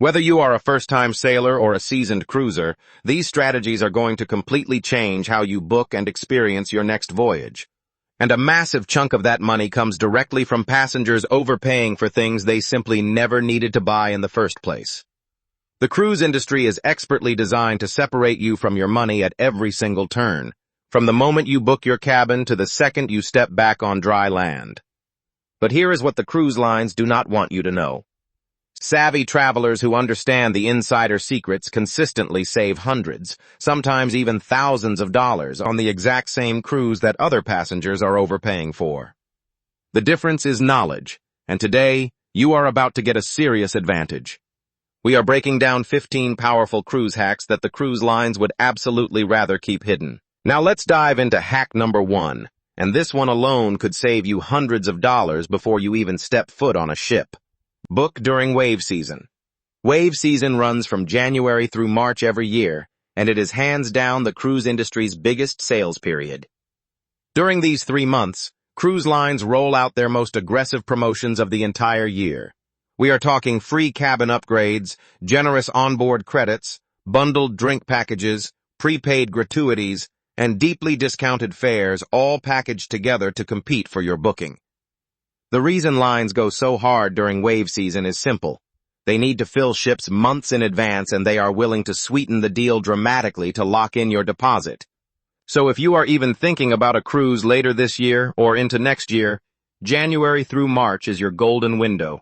Whether you are a first-time sailor or a seasoned cruiser, these strategies are going to completely change how you book and experience your next voyage. And a massive chunk of that money comes directly from passengers overpaying for things they simply never needed to buy in the first place. The cruise industry is expertly designed to separate you from your money at every single turn, from the moment you book your cabin to the second you step back on dry land. But here is what the cruise lines do not want you to know. Savvy travelers who understand the insider secrets consistently save hundreds, sometimes even thousands of dollars on the exact same cruise that other passengers are overpaying for. The difference is knowledge, and today, you are about to get a serious advantage. We are breaking down 15 powerful cruise hacks that the cruise lines would absolutely rather keep hidden. Now let's dive into hack number 1, and this one alone could save you hundreds of dollars before you even step foot on a ship. Book during wave season. Wave season runs from January through March every year, and it is hands down the cruise industry's biggest sales period. During these 3 months, cruise lines roll out their most aggressive promotions of the entire year. We are talking free cabin upgrades, generous onboard credits, bundled drink packages, prepaid gratuities, and deeply discounted fares all packaged together to compete for your booking. The reason lines go so hard during wave season is simple. They need to fill ships months in advance, and they are willing to sweeten the deal dramatically to lock in your deposit. So if you are even thinking about a cruise later this year or into next year, January through March is your golden window.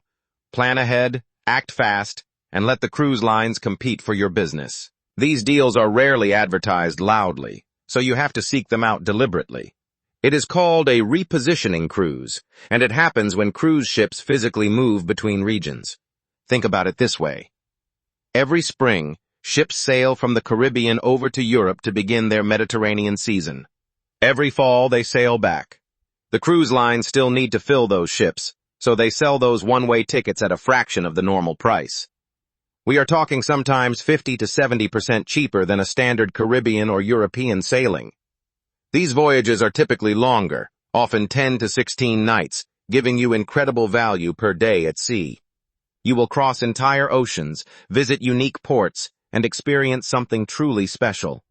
Plan ahead, act fast, and let the cruise lines compete for your business. These deals are rarely advertised loudly, so you have to seek them out deliberately. It is called a repositioning cruise, and it happens when cruise ships physically move between regions. Think about it this way. Every spring, ships sail from the Caribbean over to Europe to begin their Mediterranean season. Every fall, they sail back. The cruise lines still need to fill those ships, so they sell those one-way tickets at a fraction of the normal price. We are talking sometimes 50 to 70% cheaper than a standard Caribbean or European sailing. These voyages are typically longer, often 10 to 16 nights, giving you incredible value per day at sea. You will cross entire oceans, visit unique ports, and experience something truly special.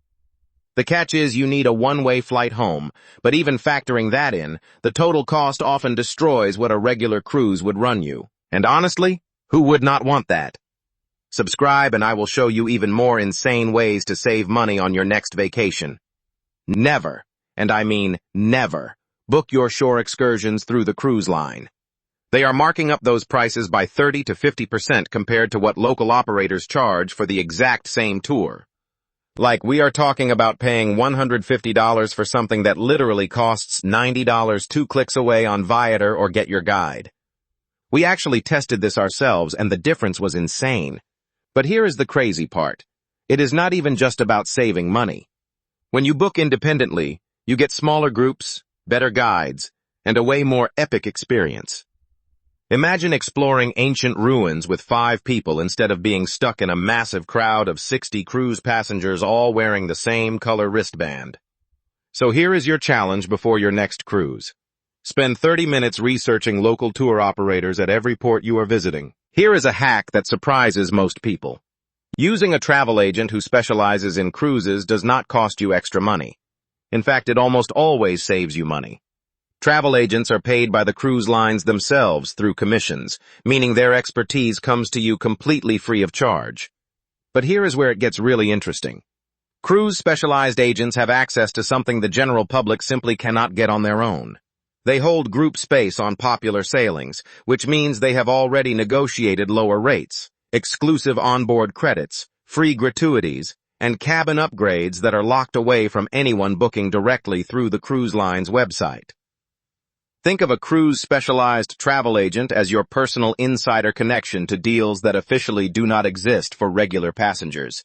The catch is you need a one-way flight home, but even factoring that in, the total cost often destroys what a regular cruise would run you. And honestly, who would not want that? Subscribe and I will show you even more insane ways to save money on your next vacation. Never, and I mean never, book your shore excursions through the cruise line. They are marking up those prices by 30 to 50% compared to what local operators charge for the exact same tour. Like, we are talking about paying $150 for something that literally costs $90 2 clicks away on Viator or Get Your Guide. We actually tested this ourselves, and the difference was insane. But here is the crazy part. It is not even just about saving money. When you book independently, you get smaller groups, better guides, and a way more epic experience. Imagine exploring ancient ruins with 5 people instead of being stuck in a massive crowd of 60 cruise passengers all wearing the same color wristband. So here is your challenge before your next cruise. Spend 30 minutes researching local tour operators at every port you are visiting. Here is a hack that surprises most people. Using a travel agent who specializes in cruises does not cost you extra money. In fact, it almost always saves you money. Travel agents are paid by the cruise lines themselves through commissions, meaning their expertise comes to you completely free of charge. But here is where it gets really interesting. Cruise specialized agents have access to something the general public simply cannot get on their own. They hold group space on popular sailings, which means they have already negotiated lower rates, exclusive onboard credits, free gratuities, and cabin upgrades that are locked away from anyone booking directly through the cruise line's website. Think of a cruise-specialized travel agent as your personal insider connection to deals that officially do not exist for regular passengers.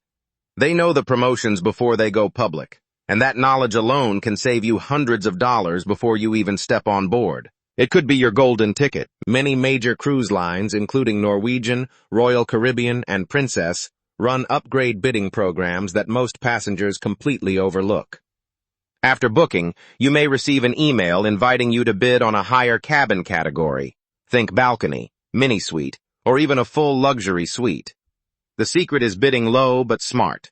They know the promotions before they go public, and that knowledge alone can save you hundreds of dollars before you even step on board. It could be your golden ticket. Many major cruise lines, including Norwegian, Royal Caribbean, and Princess, run upgrade bidding programs that most passengers completely overlook. After booking, you may receive an email inviting you to bid on a higher cabin category. Think balcony, mini suite, or even a full luxury suite. The secret is bidding low but smart.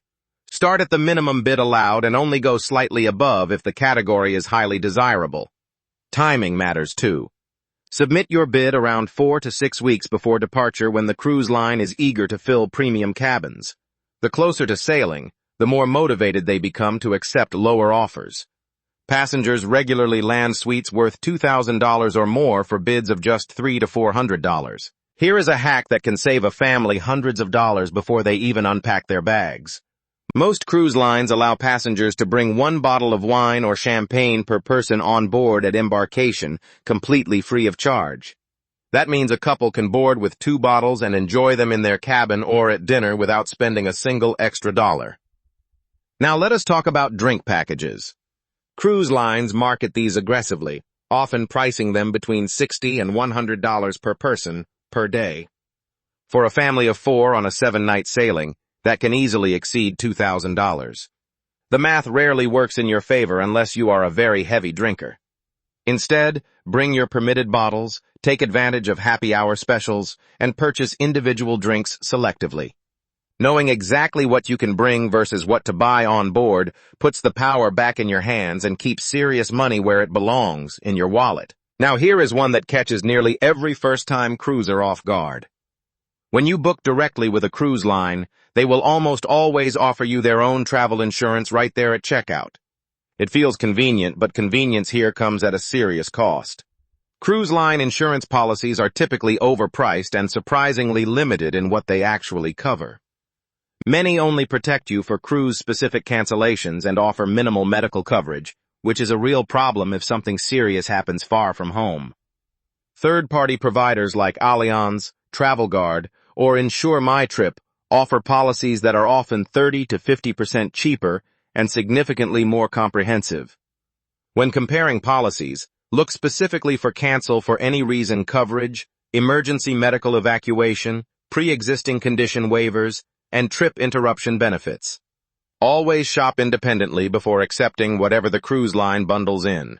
Start at the minimum bid allowed and only go slightly above if the category is highly desirable. Timing matters too. Submit your bid around 4 to 6 weeks before departure when the cruise line is eager to fill premium cabins. The closer to sailing, the more motivated they become to accept lower offers. Passengers regularly land suites worth $2,000 or more for bids of just $300 to $400. Here is a hack that can save a family hundreds of dollars before they even unpack their bags. Most cruise lines allow passengers to bring 1 bottle of wine or champagne per person on board at embarkation, completely free of charge. That means a couple can board with 2 bottles and enjoy them in their cabin or at dinner without spending a single extra dollar. Now let us talk about drink packages. Cruise lines market these aggressively, often pricing them between $60 and $100 per person per day. For a family of 4 on a 7-night sailing, that can easily exceed $2,000. The math rarely works in your favor unless you are a very heavy drinker. Instead, bring your permitted bottles, take advantage of happy hour specials, and purchase individual drinks selectively. Knowing exactly what you can bring versus what to buy on board puts the power back in your hands and keeps serious money where it belongs, in your wallet. Now here is one that catches nearly every first-time cruiser off guard. When you book directly with a cruise line, they will almost always offer you their own travel insurance right there at checkout. It feels convenient, but convenience here comes at a serious cost. Cruise line insurance policies are typically overpriced and surprisingly limited in what they actually cover. Many only protect you for cruise-specific cancellations and offer minimal medical coverage, which is a real problem if something serious happens far from home. Third-party providers like Allianz, Travel Guard, or Insure My Trip offer policies that are often 30 to 50% cheaper and significantly more comprehensive. When comparing policies, look specifically for cancel for any reason coverage, emergency medical evacuation, pre-existing condition waivers, and trip interruption benefits. Always shop independently before accepting whatever the cruise line bundles in.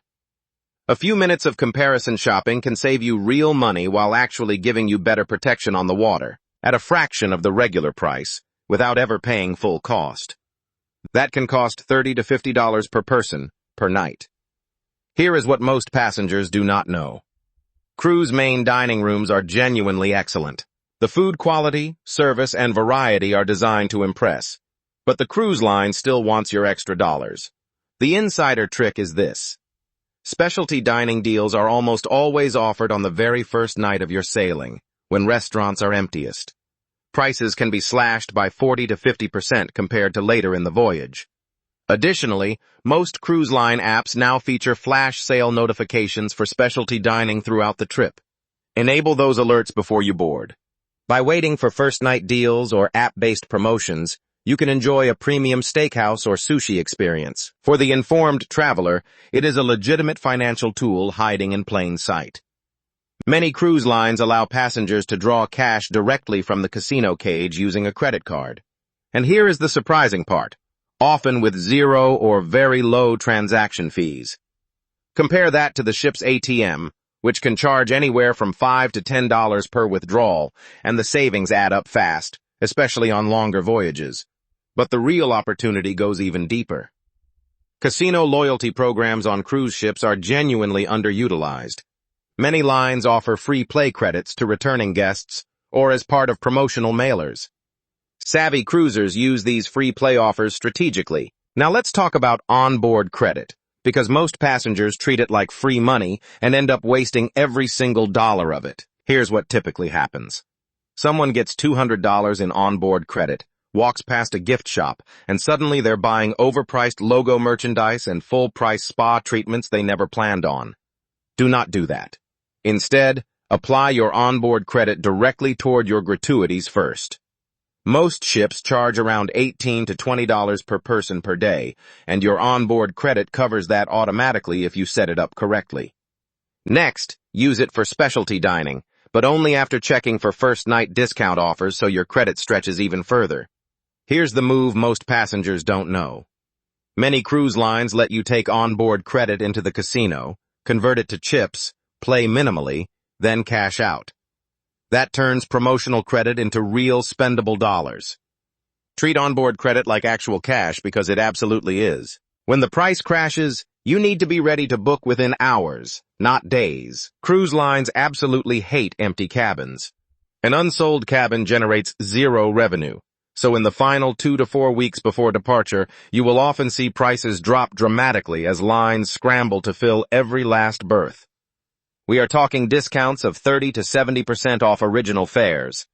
A few minutes of comparison shopping can save you real money while actually giving you better protection on the water, at a fraction of the regular price, without ever paying full cost. That can cost $30 to $50 per person, per night. Here is what most passengers do not know. Cruise main dining rooms are genuinely excellent. The food quality, service, and variety are designed to impress. But the cruise line still wants your extra dollars. The insider trick is this. Specialty dining deals are almost always offered on the very first night of your sailing, when restaurants are emptiest. Prices can be slashed by 40 to 50% compared to later in the voyage. Additionally, most cruise line apps now feature flash sale notifications for specialty dining throughout the trip. Enable those alerts before you board. By waiting for first-night deals or app-based promotions, you can enjoy a premium steakhouse or sushi experience. For the informed traveler, it is a legitimate financial tool hiding in plain sight. Many cruise lines allow passengers to draw cash directly from the casino cage using a credit card. And here is the surprising part, often with zero or very low transaction fees. Compare that to the ship's ATM, which can charge anywhere from $5 to $10 per withdrawal, and the savings add up fast, especially on longer voyages. But the real opportunity goes even deeper. Casino loyalty programs on cruise ships are genuinely underutilized. Many lines offer free play credits to returning guests or as part of promotional mailers. Savvy cruisers use these free play offers strategically. Now let's talk about onboard credit, because most passengers treat it like free money and end up wasting every single dollar of it. Here's what typically happens. Someone gets $200 in onboard credit, walks past a gift shop, and suddenly they're buying overpriced logo merchandise and full-price spa treatments they never planned on. Do not do that. Instead, apply your onboard credit directly toward your gratuities first. Most ships charge around $18 to $20 per person per day, and your onboard credit covers that automatically if you set it up correctly. Next, use it for specialty dining, but only after checking for first-night discount offers so your credit stretches even further. Here's the move most passengers don't know. Many cruise lines let you take onboard credit into the casino, convert it to chips, play minimally, then cash out. That turns promotional credit into real spendable dollars. Treat onboard credit like actual cash because it absolutely is. When the price crashes, you need to be ready to book within hours, not days. Cruise lines absolutely hate empty cabins. An unsold cabin generates zero revenue. So in the final 2 to 4 weeks before departure, you will often see prices drop dramatically as lines scramble to fill every last berth. We are talking discounts of 30 to 70% off original fares.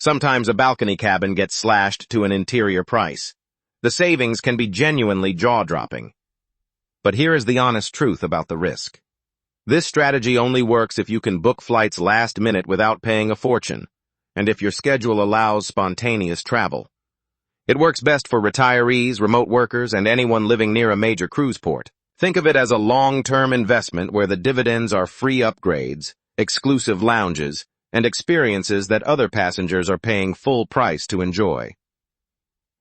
Sometimes a balcony cabin gets slashed to an interior price. The savings can be genuinely jaw-dropping. But here is the honest truth about the risk. This strategy only works if you can book flights last minute without paying a fortune, and if your schedule allows spontaneous travel. It works best for retirees, remote workers, and anyone living near a major cruise port. Think of it as a long-term investment where the dividends are free upgrades, exclusive lounges, and experiences that other passengers are paying full price to enjoy.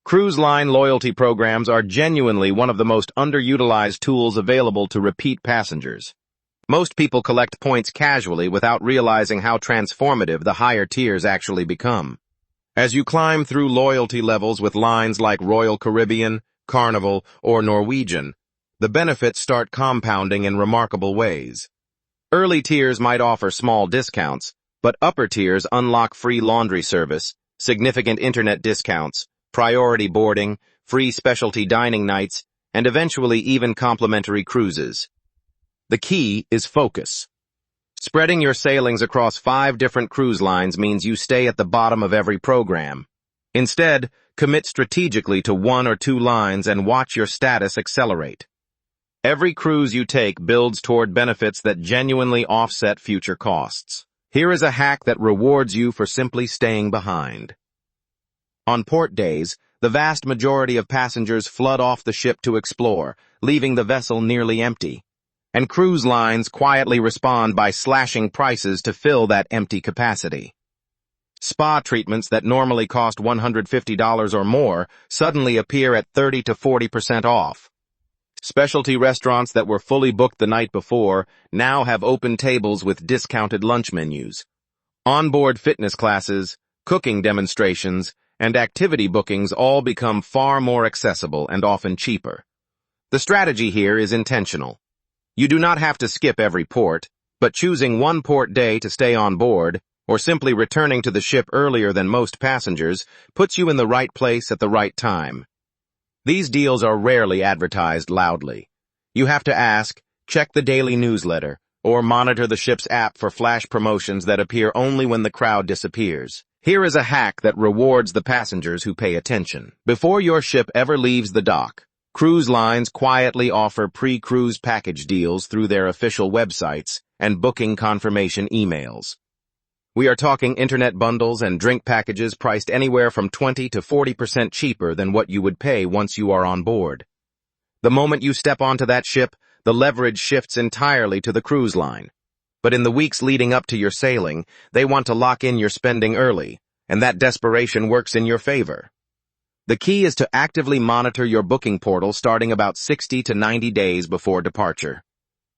Cruise line loyalty programs are genuinely one of the most underutilized tools available to repeat passengers. Most people collect points casually without realizing how transformative the higher tiers actually become. As you climb through loyalty levels with lines like Royal Caribbean, Carnival, or Norwegian, the benefits start compounding in remarkable ways. Early tiers might offer small discounts, but upper tiers unlock free laundry service, significant internet discounts, priority boarding, free specialty dining nights, and eventually even complimentary cruises. The key is focus. Spreading your sailings across 5 different cruise lines means you stay at the bottom of every program. Instead, commit strategically to 1 or 2 lines and watch your status accelerate. Every cruise you take builds toward benefits that genuinely offset future costs. Here is a hack that rewards you for simply staying behind. On port days, the vast majority of passengers flood off the ship to explore, leaving the vessel nearly empty. And cruise lines quietly respond by slashing prices to fill that empty capacity. Spa treatments that normally cost $150 or more suddenly appear at 30 to 40% off. Specialty restaurants that were fully booked the night before now have open tables with discounted lunch menus. Onboard fitness classes, cooking demonstrations, and activity bookings all become far more accessible and often cheaper. The strategy here is intentional. You do not have to skip every port, but choosing one port day to stay on board, or simply returning to the ship earlier than most passengers, puts you in the right place at the right time. These deals are rarely advertised loudly. You have to ask, check the daily newsletter, or monitor the ship's app for flash promotions that appear only when the crowd disappears. Here is a hack that rewards the passengers who pay attention. Before your ship ever leaves the dock, cruise lines quietly offer pre-cruise package deals through their official websites and booking confirmation emails. We are talking internet bundles and drink packages priced anywhere from 20 to 40% cheaper than what you would pay once you are on board. The moment you step onto that ship, the leverage shifts entirely to the cruise line. But in the weeks leading up to your sailing, they want to lock in your spending early, and that desperation works in your favor. The key is to actively monitor your booking portal starting about 60 to 90 days before departure.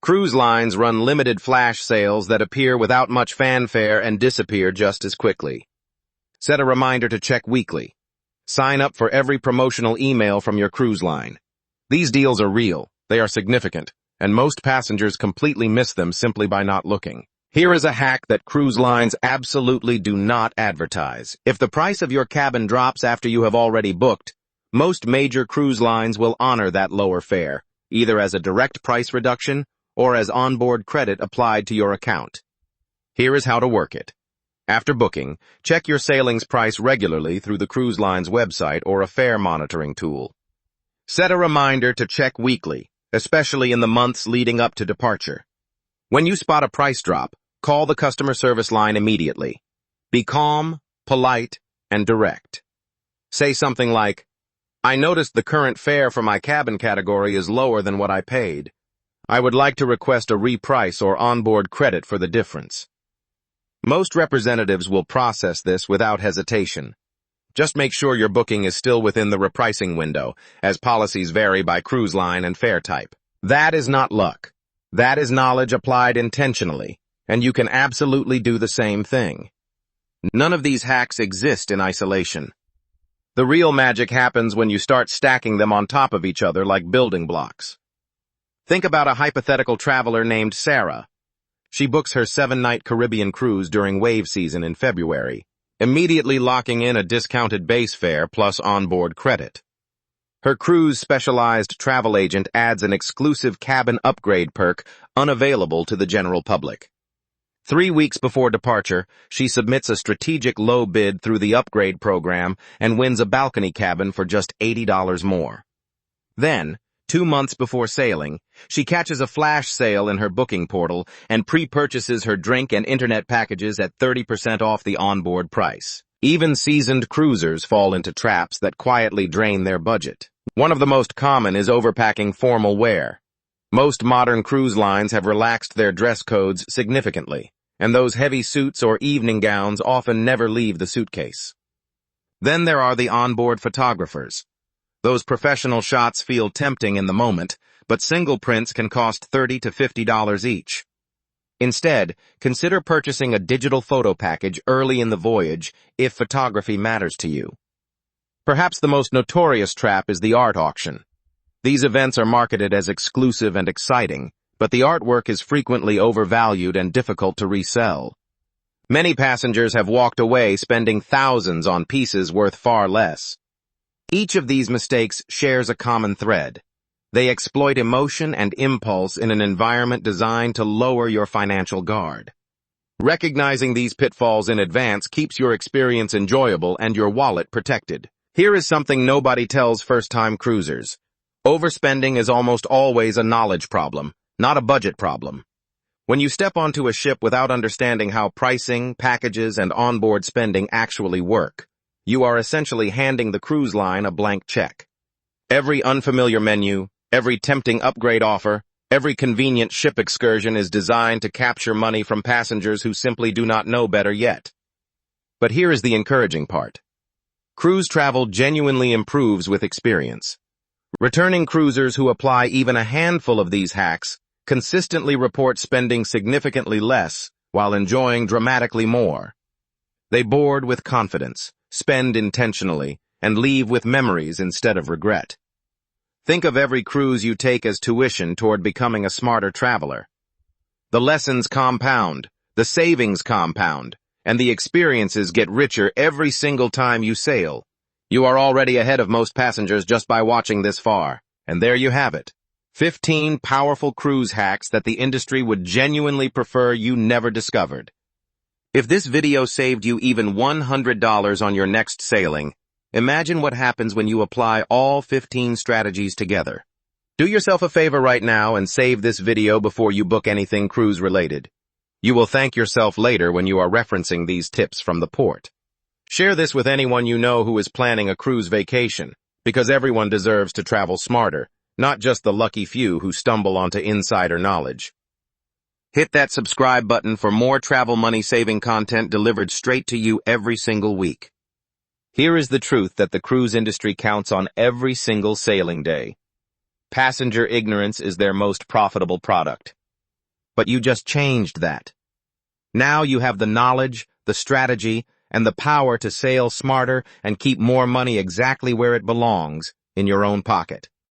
Cruise lines run limited flash sales that appear without much fanfare and disappear just as quickly. Set a reminder to check weekly. Sign up for every promotional email from your cruise line. These deals are real, they are significant, and most passengers completely miss them simply by not looking. Here is a hack that cruise lines absolutely do not advertise. If the price of your cabin drops after you have already booked, most major cruise lines will honor that lower fare, either as a direct price reduction or as onboard credit applied to your account. Here is how to work it. After booking, check your sailings price regularly through the cruise line's website or a fare monitoring tool. Set a reminder to check weekly, especially in the months leading up to departure. When you spot a price drop, call the customer service line immediately. Be calm, polite, and direct. Say something like, "I noticed the current fare for my cabin category is lower than what I paid. I would like to request a reprice or onboard credit for the difference." Most representatives will process this without hesitation. Just make sure your booking is still within the repricing window, as policies vary by cruise line and fare type. That is not luck. That is knowledge applied intentionally, and you can absolutely do the same thing. None of these hacks exist in isolation. The real magic happens when you start stacking them on top of each other like building blocks. Think about a hypothetical traveler named Sarah. She books her 7-night Caribbean cruise during wave season in February, immediately locking in a discounted base fare plus onboard credit. Her cruise-specialized travel agent adds an exclusive cabin upgrade perk unavailable to the general public. 3 weeks before departure, she submits a strategic low bid through the upgrade program and wins a balcony cabin for just $80 more. Then, 2 months before sailing, she catches a flash sale in her booking portal and pre-purchases her drink and internet packages at 30% off the onboard price. Even seasoned cruisers fall into traps that quietly drain their budget. One of the most common is overpacking formal wear. Most modern cruise lines have relaxed their dress codes significantly, and those heavy suits or evening gowns often never leave the suitcase. Then there are the onboard photographers. Those professional shots feel tempting in the moment, but single prints can cost $30 to $50 each. Instead, consider purchasing a digital photo package early in the voyage if photography matters to you. Perhaps the most notorious trap is the art auction. These events are marketed as exclusive and exciting, but the artwork is frequently overvalued and difficult to resell. Many passengers have walked away spending thousands on pieces worth far less. Each of these mistakes shares a common thread. They exploit emotion and impulse in an environment designed to lower your financial guard. Recognizing these pitfalls in advance keeps your experience enjoyable and your wallet protected. Here is something nobody tells first-time cruisers. Overspending is almost always a knowledge problem, not a budget problem. When you step onto a ship without understanding how pricing, packages, and onboard spending actually work, you are essentially handing the cruise line a blank check. Every unfamiliar menu, every tempting upgrade offer, every convenient ship excursion is designed to capture money from passengers who simply do not know better yet. But here is the encouraging part. Cruise travel genuinely improves with experience. Returning cruisers who apply even a handful of these hacks consistently report spending significantly less while enjoying dramatically more. They board with confidence, spend intentionally, and leave with memories instead of regret. Think of every cruise you take as tuition toward becoming a smarter traveler. The lessons compound, the savings compound, and the experiences get richer every single time you sail. You are already ahead of most passengers just by watching this far. And there you have it. 15 powerful cruise hacks that the industry would genuinely prefer you never discovered. If this video saved you even $100 on your next sailing, imagine what happens when you apply all 15 strategies together. Do yourself a favor right now and save this video before you book anything cruise-related. You will thank yourself later when you are referencing these tips from the port. Share this with anyone you know who is planning a cruise vacation, because everyone deserves to travel smarter, not just the lucky few who stumble onto insider knowledge. Hit that subscribe button for more travel money-saving content delivered straight to you every single week. Here is the truth that the cruise industry counts on every single sailing day. Passenger ignorance is their most profitable product. But you just changed that. Now you have the knowledge, the strategy, and the power to sail smarter and keep more money exactly where it belongs, in your own pocket.